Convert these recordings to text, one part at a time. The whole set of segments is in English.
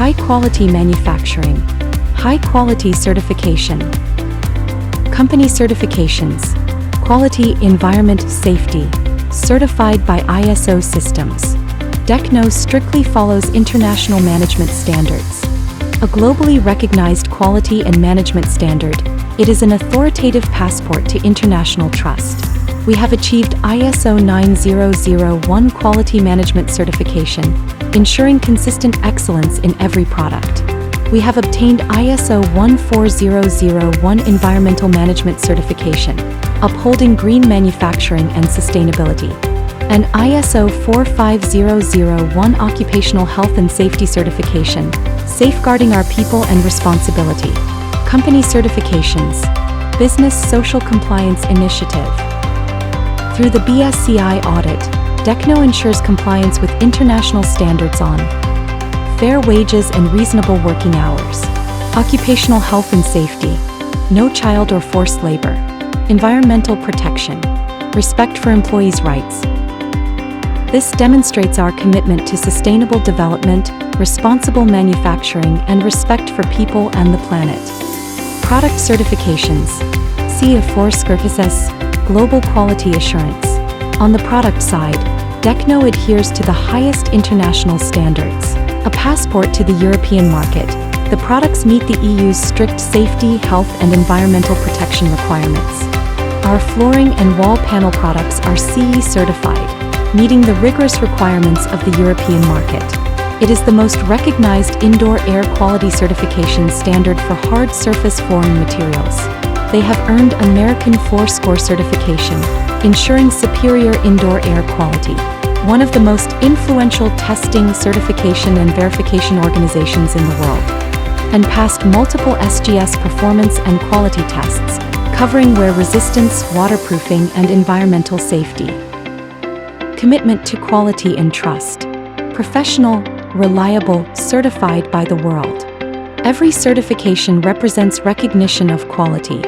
High-quality manufacturing. High-quality certification. Company certifications. Quality, environment, safety. Certified by ISO systems. DECNO strictly follows international management standards. A globally recognized quality and management standard, it is an authoritative passport to international trust. We have achieved ISO 9001 quality management certification, ensuring consistent excellence in every product. We have obtained ISO 14001 environmental management certification, upholding green manufacturing and sustainability, and ISO 45001 occupational health and safety certification, safeguarding our people and responsibility. Company certifications. Business Social Compliance Initiative. Through the BSCI audit, DECNO ensures compliance with international standards on fair wages and reasonable working hours, occupational health and safety, no child or forced labor, environmental protection, respect for employees' rights. This demonstrates our commitment to sustainable development, responsible manufacturing, and respect for people and the planet. Product certifications. See FloorScore Global Quality Assurance. On the product side, DECNO adheres to the highest international standards. A passport to the European market, the products meet the EU's strict safety, health, and environmental protection requirements. Our flooring and wall panel products are CE certified, meeting the rigorous requirements of the European market. It is the most recognized indoor air quality certification standard for hard surface flooring materials. They have earned American FloorScore certification, ensuring superior indoor air quality. One of the most influential testing, certification, and verification organizations in the world, and passed multiple SGS performance and quality tests, covering wear resistance, waterproofing, and environmental safety. Commitment to quality and trust. Professional, reliable, certified by the world. Every certification represents recognition of quality.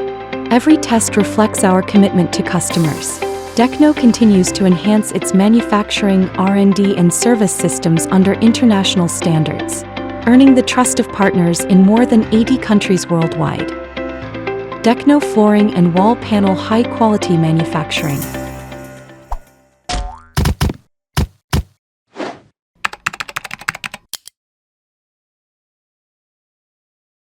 Every test reflects our commitment to customers. DECNO continues to enhance its manufacturing, R&D, and service systems under international standards, earning the trust of partners in more than 80 countries worldwide. DECNO Flooring and Wall Panel High Quality Manufacturing.